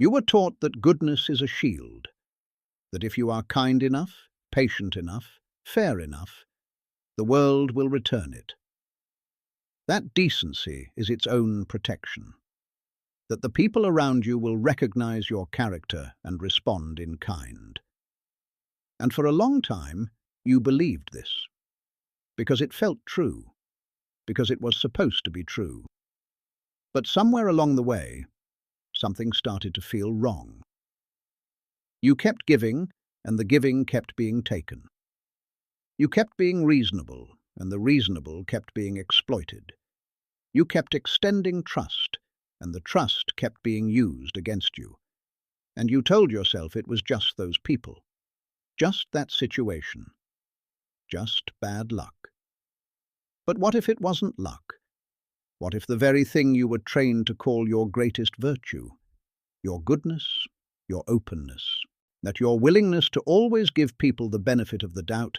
You were taught that goodness is a shield, that if you are kind enough, patient enough, fair enough, the world will return it. That decency is its own protection, that the people around you will recognize your character and respond in kind. And for a long time, you believed this, because it felt true, because it was supposed to be true. But somewhere along the way, something started to feel wrong. You kept giving, and the giving kept being taken. You kept being reasonable, and the reasonable kept being exploited. You kept extending trust, and the trust kept being used against you. And you told yourself it was just those people, just that situation, just bad luck. But what if it wasn't luck? What if the very thing you were trained to call your greatest virtue, your goodness, your openness, that your willingness to always give people the benefit of the doubt,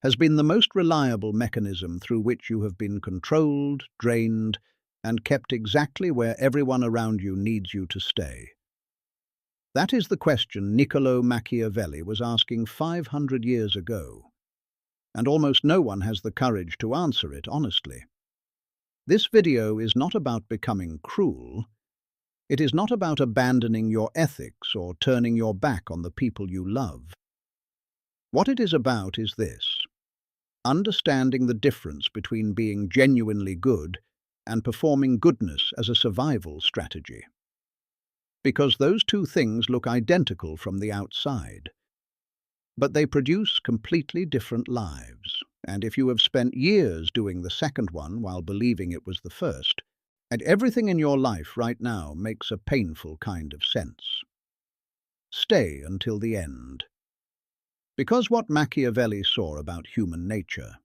has been the most reliable mechanism through which you have been controlled, drained, and kept exactly where everyone around you needs you to stay? That is the question Niccolò Machiavelli was asking 500 years ago, and almost no one has the courage to answer it honestly. This video is not about becoming cruel. It is not about abandoning your ethics or turning your back on the people you love. What it is about is this: understanding the difference between being genuinely good and performing goodness as a survival strategy. Because those two things look identical from the outside, but they produce completely different lives. And if you have spent years doing the second one while believing it was the first, and everything in your life right now makes a painful kind of sense. Stay until the end. Because what Machiavelli saw about human nature,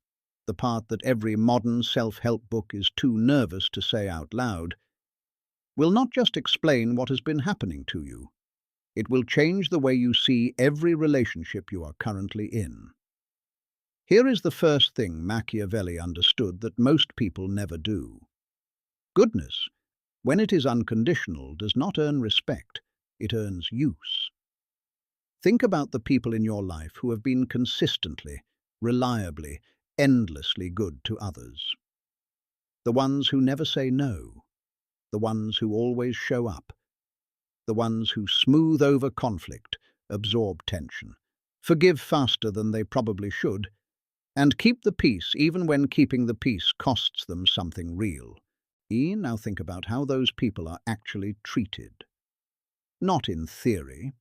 the part that every modern self-help book is too nervous to say out loud, will not just explain what has been happening to you. It will change the way you see every relationship you are currently in. Here is the first thing Machiavelli understood that most people never do. Goodness, when it is unconditional, does not earn respect, it earns use. Think about the people in your life who have been consistently, reliably, endlessly good to others. The ones who never say no, the ones who always show up, the ones who smooth over conflict, absorb tension, forgive faster than they probably should, and keep the peace even when keeping the peace costs them something real. Now think about how those people are actually treated. Not in theory,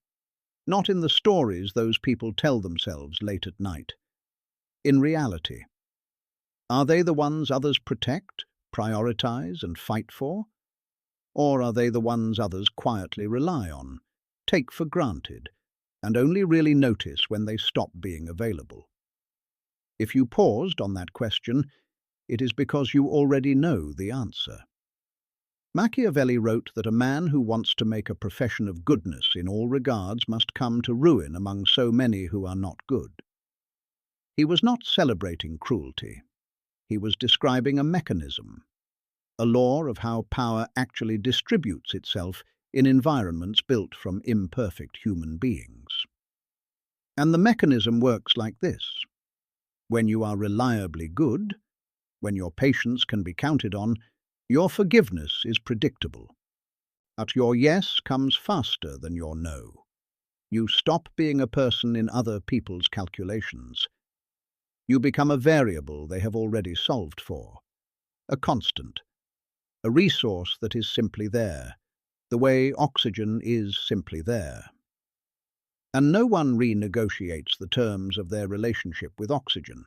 not in the stories those people tell themselves late at night. In reality, are they the ones others protect, prioritize, and fight for? Or are they the ones others quietly rely on, take for granted, and only really notice when they stop being available? If you paused on that question, it is because you already know the answer. Machiavelli wrote that a man who wants to make a profession of goodness in all regards must come to ruin among so many who are not good. He was not celebrating cruelty. He was describing a mechanism, a law of how power actually distributes itself in environments built from imperfect human beings. And the mechanism works like this. When you are reliably good, when your patience can be counted on, your forgiveness is predictable. But your yes comes faster than your no. You stop being a person in other people's calculations. You become a variable they have already solved for, a constant, a resource that is simply there, the way oxygen is simply there. And no one renegotiates the terms of their relationship with oxygen.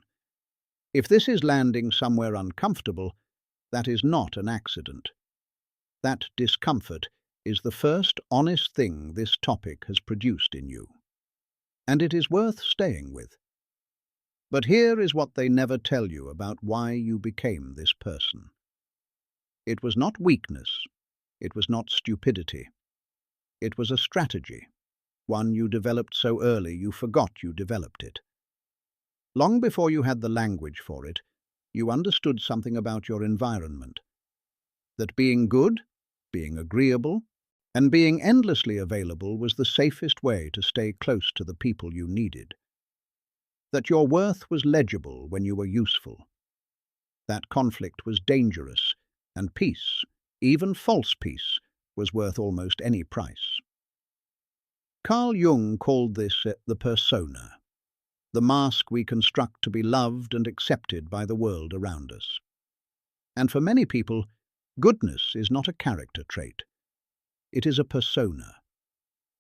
If this is landing somewhere uncomfortable, that is not an accident. That discomfort is the first honest thing this topic has produced in you. And it is worth staying with. But here is what they never tell you about why you became this person. It was not weakness. It was not stupidity. It was a strategy, one you developed so early you forgot you developed it. Long before you had the language for it, you understood something about your environment. That being good, being agreeable, And being endlessly available was the safest way to stay close to the people you needed. That your worth was legible when you were useful. That conflict was dangerous, and peace, even false peace, was worth almost any price. Carl Jung called this the persona, the mask we construct to be loved and accepted by the world around us. And for many people, goodness is not a character trait. It is a persona,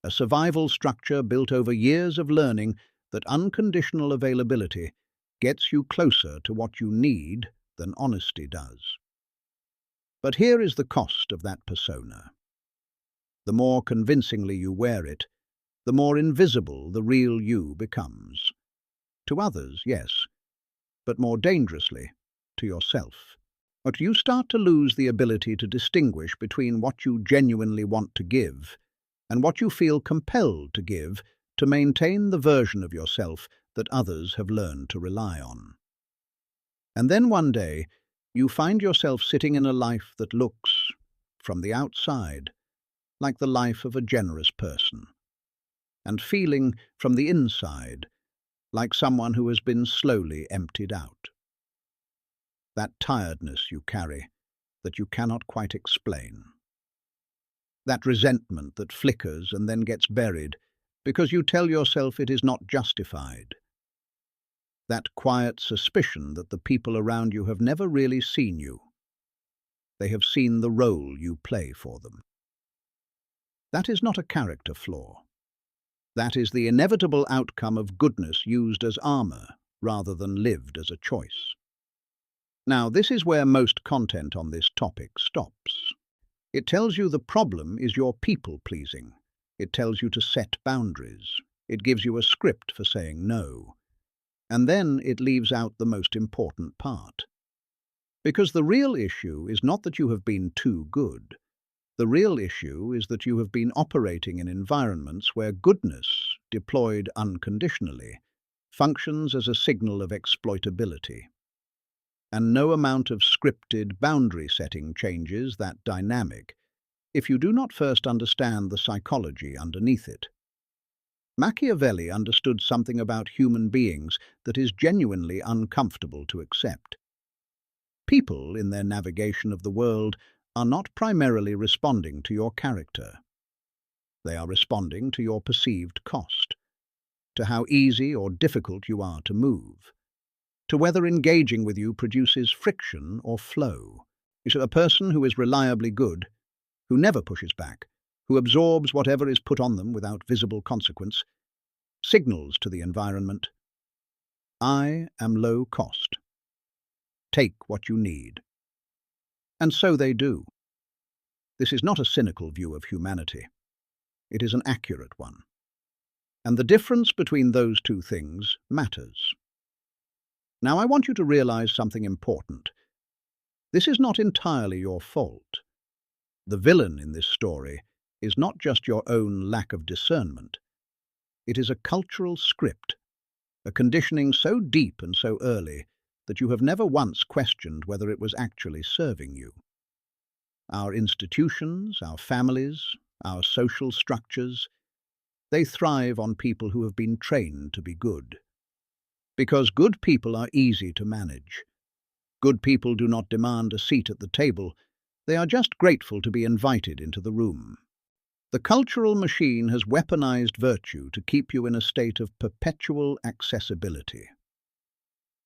a survival structure built over years of learning that unconditional availability gets you closer to what you need than honesty does. But here is the cost of that persona. The more convincingly you wear it, the more invisible the real you becomes. To others, yes, but more dangerously, to yourself. But you start to lose the ability to distinguish between what you genuinely want to give and what you feel compelled to give to maintain the version of yourself that others have learned to rely on. And then one day, you find yourself sitting in a life that looks, from the outside, like the life of a generous person, and feeling, from the inside, like someone who has been slowly emptied out. That tiredness you carry, that you cannot quite explain. That resentment that flickers and then gets buried because you tell yourself it is not justified. That quiet suspicion that the people around you have never really seen you. They have seen the role you play for them. That is not a character flaw. That is the inevitable outcome of goodness used as armor rather than lived as a choice. Now, this is where most content on this topic stops. It tells you the problem is your people-pleasing. It tells you to set boundaries. It gives you a script for saying no. And then it leaves out the most important part. Because the real issue is not that you have been too good. The real issue is that you have been operating in environments where goodness, deployed unconditionally, functions as a signal of exploitability. And no amount of scripted boundary setting changes that dynamic if you do not first understand the psychology underneath it. Machiavelli understood something about human beings that is genuinely uncomfortable to accept. People, in their navigation of the world, are not primarily responding to your character. They are responding to your perceived cost, to how easy or difficult you are to move, to whether engaging with you produces friction or flow. You see, a person who is reliably good, who never pushes back, who absorbs whatever is put on them without visible consequence, signals to the environment, I am low cost. Take what you need. And so they do. This is not a cynical view of humanity. It is an accurate one. And the difference between those two things matters. Now I want you to realize something important. This is not entirely your fault. The villain in this story is not just your own lack of discernment. It is a cultural script, a conditioning so deep and so early that you have never once questioned whether it was actually serving you. Our institutions, our families, our social structures, they thrive on people who have been trained to be good. Because good people are easy to manage. Good people do not demand a seat at the table. They are just grateful to be invited into the room. The cultural machine has weaponized virtue to keep you in a state of perpetual accessibility.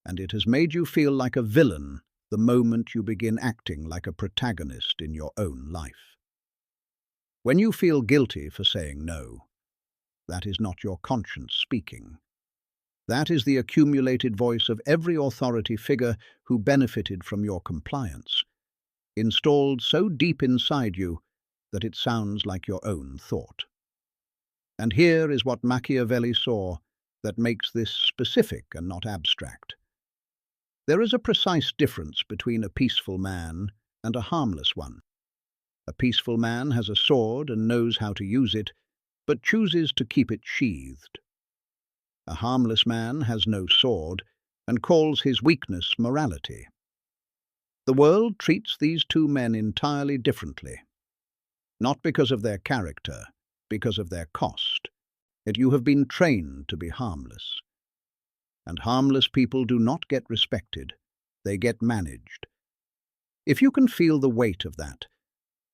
And it has made you feel like a villain the moment you begin acting like a protagonist in your own life. When you feel guilty for saying no, that is not your conscience speaking. That is the accumulated voice of every authority figure who benefited from your compliance, installed so deep inside you that it sounds like your own thought. And here is what Machiavelli saw that makes this specific and not abstract. There is a precise difference between a peaceful man and a harmless one. A peaceful man has a sword and knows how to use it, but chooses to keep it sheathed. A harmless man has no sword and calls his weakness morality. The world treats these two men entirely differently. not because of their character, because of their cost. Yet you have been trained to be harmless. And harmless people do not get respected, they get managed. If you can feel the weight of that,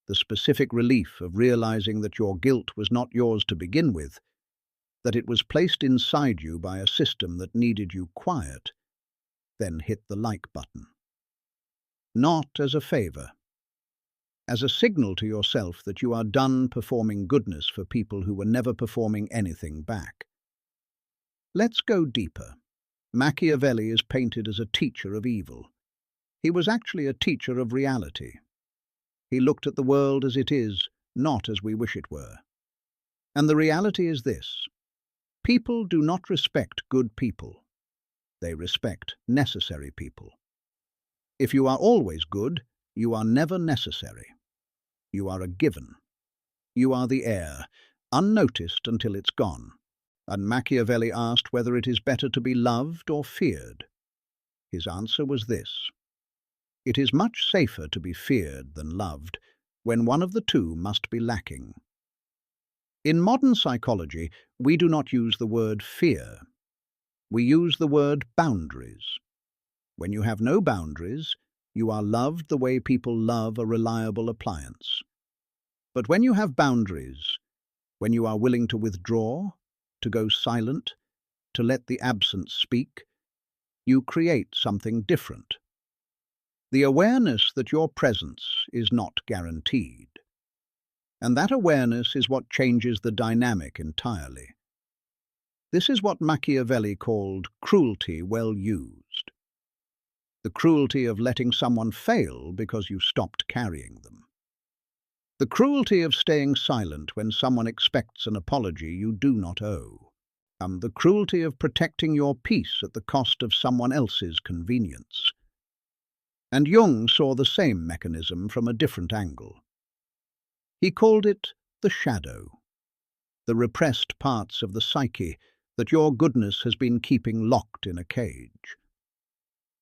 the specific relief of realizing that your guilt was not yours to begin with, that it was placed inside you by a system that needed you quiet, then hit the like button. Not as a favor, as a signal to yourself that you are done performing goodness for people who were never performing anything back. Let's go deeper. Machiavelli is painted as a teacher of evil. He was actually a teacher of reality. He looked at the world as it is, not as we wish it were. And the reality is this: people do not respect good people. They respect necessary people. If you are always good, you are never necessary. You are a given. You are the heir, unnoticed until it's gone. And Machiavelli asked whether it is better to be loved or feared. His answer was this: it is much safer to be feared than loved, when one of the two must be lacking. In modern psychology, we do not use the word fear. We use the word boundaries. When you have no boundaries, you are loved the way people love a reliable appliance. But when you have boundaries, when you are willing to withdraw, to go silent, to let the absence speak, you create something different. The awareness that your presence is not guaranteed. And that awareness is what changes the dynamic entirely. This is what Machiavelli called cruelty well used. The cruelty of letting someone fail because you stopped carrying them. The cruelty of staying silent when someone expects an apology you do not owe. The cruelty of protecting your peace at the cost of someone else's convenience. And Jung saw the same mechanism from a different angle. He called it the shadow, the repressed parts of the psyche that your goodness has been keeping locked in a cage.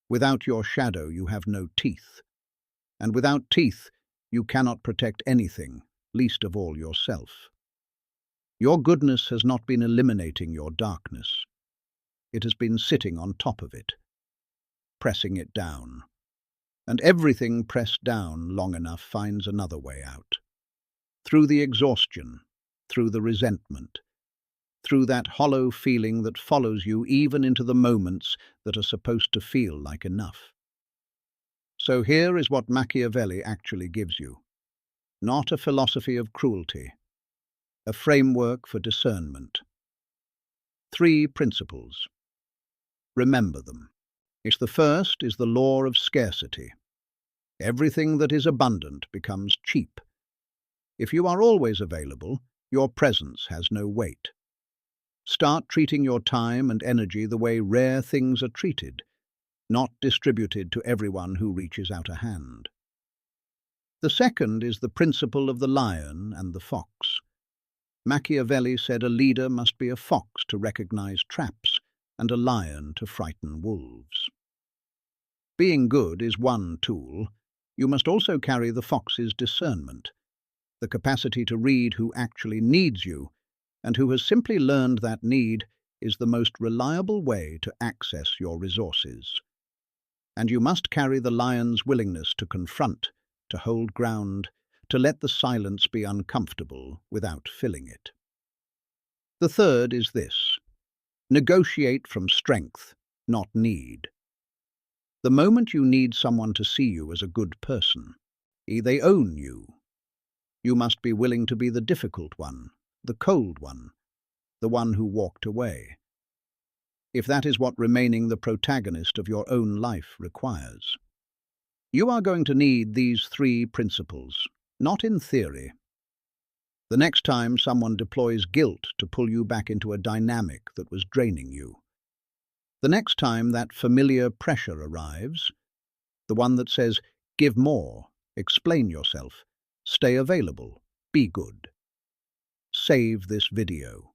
Without your shadow you have no teeth, and without teeth you cannot protect anything, least of all yourself. Your goodness has not been eliminating your darkness. It has been sitting on top of it, pressing it down. And everything pressed down long enough finds another way out. Through the exhaustion, through the resentment, through that hollow feeling that follows you even into the moments that are supposed to feel like enough. So here is what Machiavelli actually gives you. Not a philosophy of cruelty, a framework for discernment. 3 principles. Remember them. The first is the law of scarcity. Everything that is abundant becomes cheap. If you are always available, your presence has no weight. Start treating your time and energy the way rare things are treated, not distributed to everyone who reaches out a hand. The second is the principle of the lion and the fox. Machiavelli said a leader must be a fox to recognize traps and a lion to frighten wolves. Being good is one tool. You must also carry the fox's discernment, the capacity to read who actually needs you and who has simply learned that need is the most reliable way to access your resources. And you must carry the lion's willingness to confront, to hold ground, to let the silence be uncomfortable without filling it. The third is this: negotiate from strength, not need. The moment you need someone to see you as a good person, they own you. You must be willing to be the difficult one, the cold one, the one who walked away. If that is what remaining the protagonist of your own life requires. You are going to need these 3 principles, not in theory. The next time someone deploys guilt to pull you back into a dynamic that was draining you. The next time that familiar pressure arrives, the one that says, give more, explain yourself, stay available, be good. Save this video.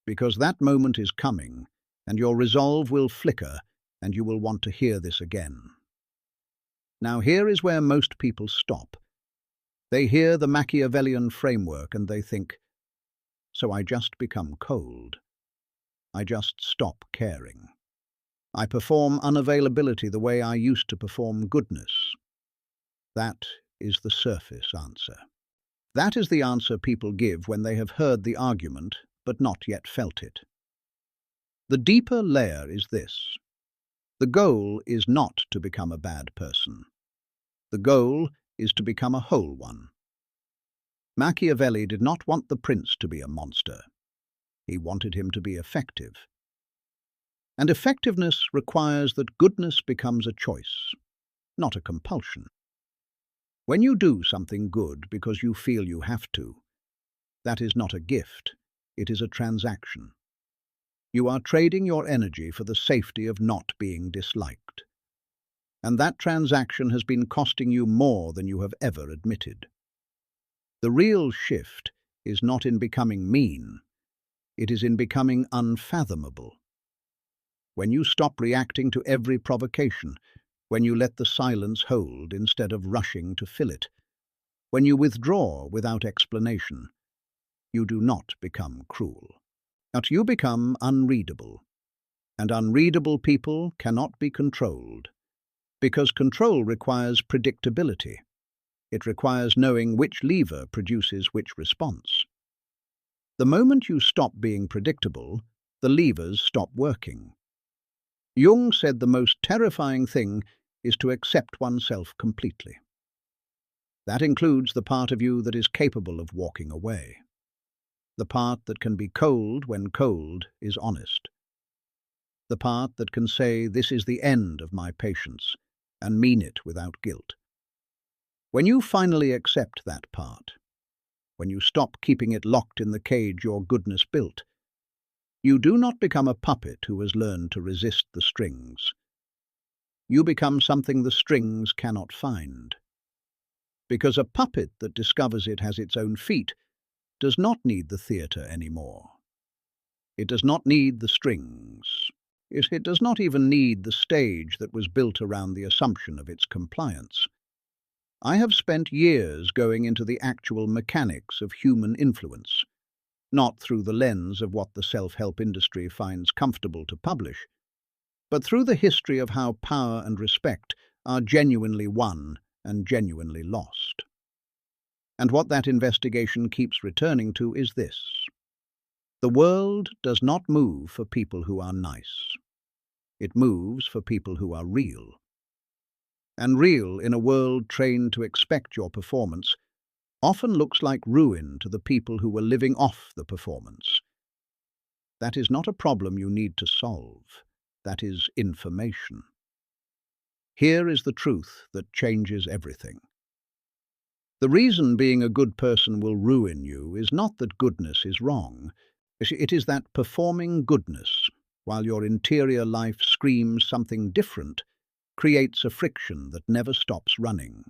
Because that moment is coming, and your resolve will flicker, and you will want to hear this again. Now here is where most people stop. They hear the Machiavellian framework and they think, so I just become cold. I just stop caring. I perform unavailability the way I used to perform goodness. That is the surface answer. That is the answer people give when they have heard the argument but not yet felt it. The deeper layer is this. The goal is not to become a bad person. The goal is to become a whole one. Machiavelli did not want the prince to be a monster. He wanted him to be effective. And effectiveness requires that goodness becomes a choice, not a compulsion. When you do something good because you feel you have to, that is not a gift, it is a transaction. You are trading your energy for the safety of not being disliked. And that transaction has been costing you more than you have ever admitted. The real shift is not in becoming mean, it is in becoming unfathomable. When you stop reacting to every provocation, when you let the silence hold instead of rushing to fill it, when you withdraw without explanation, you do not become cruel. But you become unreadable. And unreadable people cannot be controlled, because control requires predictability. It requires knowing which lever produces which response. The moment you stop being predictable, the levers stop working. Jung said the most terrifying thing is to accept oneself completely. That includes the part of you that is capable of walking away. The part that can be cold when cold is honest. The part that can say, this is the end of my patience, and mean it without guilt. When you finally accept that part, when you stop keeping it locked in the cage your goodness built, you do not become a puppet who has learned to resist the strings. You become something the strings cannot find. Because a puppet that discovers it has its own feet does not need the theatre anymore. It does not need the strings. It does not even need the stage that was built around the assumption of its compliance. I have spent years going into the actual mechanics of human influence, not through the lens of what the self-help industry finds comfortable to publish, but through the history of how power and respect are genuinely won and genuinely lost. And what that investigation keeps returning to is this. The world does not move for people who are nice. It moves for people who are real. And real, in a world trained to expect your performance, often looks like ruin to the people who were living off the performance. That is not a problem you need to solve. That is information. Here is the truth that changes everything. The reason being a good person will ruin you is not that goodness is wrong. It is that performing goodness, while your interior life screams something different, creates a friction that never stops running.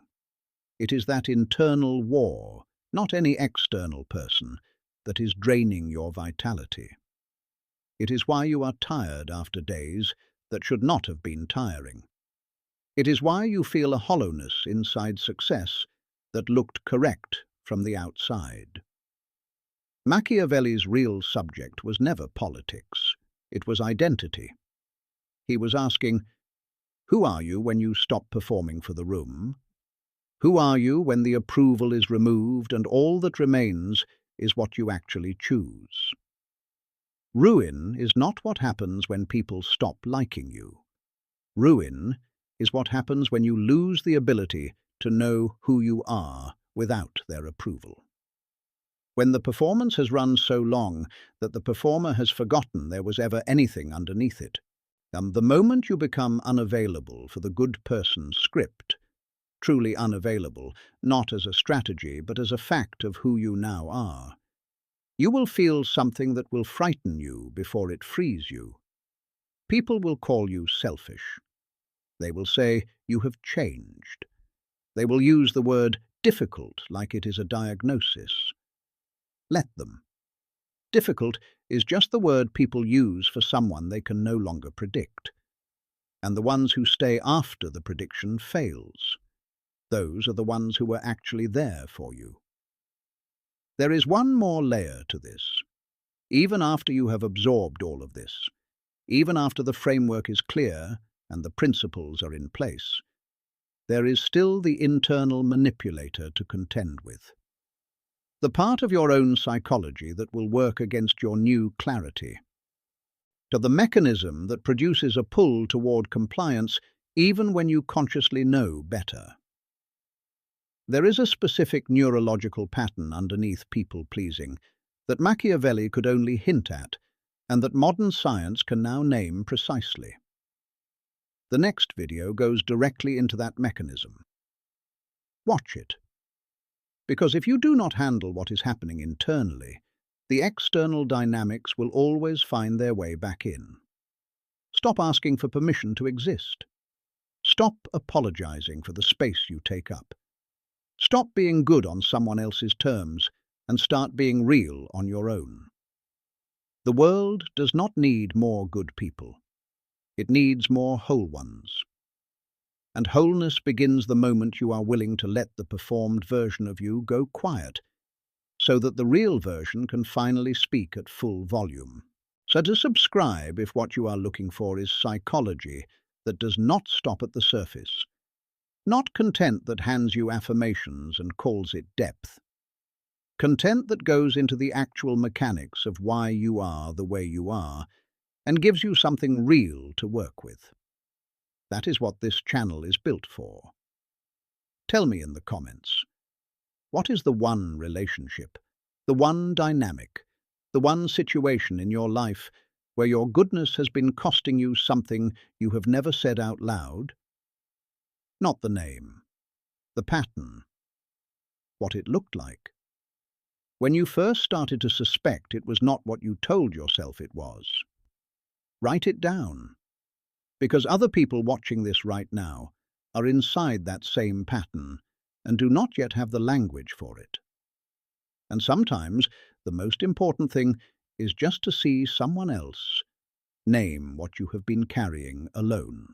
It is that internal war, not any external person, that is draining your vitality. It is why you are tired after days that should not have been tiring. It is why you feel a hollowness inside success that looked correct from the outside. Machiavelli's real subject was never politics. It was identity. He was asking, who are you when you stop performing for the room? Who are you when the approval is removed and all that remains is what you actually choose? Ruin is not what happens when people stop liking you. Ruin is what happens when you lose the ability to know who you are without their approval. When the performance has run so long that the performer has forgotten there was ever anything underneath it. The moment you become unavailable for the good person's script, truly unavailable, not as a strategy but as a fact of who you now are, you will feel something that will frighten you before it frees you. People will call you selfish. They will say you have changed. They will use the word difficult like it is a diagnosis. Let them. Difficult is just the word people use for someone they can no longer predict. And the ones who stay after the prediction fails. Those are the ones who were actually there for you. There is one more layer to this. Even after you have absorbed all of this, even after the framework is clear and the principles are in place, there is still the internal manipulator to contend with. The part of your own psychology that will work against your new clarity. To the mechanism that produces a pull toward compliance even when you consciously know better. There is a specific neurological pattern underneath people-pleasing that Machiavelli could only hint at, and that modern science can now name precisely. The next video goes directly into that mechanism. Watch it. Because if you do not handle what is happening internally, the external dynamics will always find their way back in. Stop asking for permission to exist. Stop apologizing for the space you take up. Stop being good on someone else's terms and start being real on your own. The world does not need more good people. It needs more whole ones. And wholeness begins the moment you are willing to let the performed version of you go quiet, so that the real version can finally speak at full volume. So to subscribe if what you are looking for is psychology that does not stop at the surface, not content that hands you affirmations and calls it depth, content that goes into the actual mechanics of why you are the way you are and gives you something real to work with. That is what this channel is built for. Tell me in the comments, what is the one relationship, the one dynamic, the one situation in your life where your goodness has been costing you something you have never said out loud? Not the name, the pattern, what it looked like. When you first started to suspect it was not what you told yourself it was. Write it down, because other people watching this right now are inside that same pattern and do not yet have the language for it. And sometimes the most important thing is just to see someone else name what you have been carrying alone.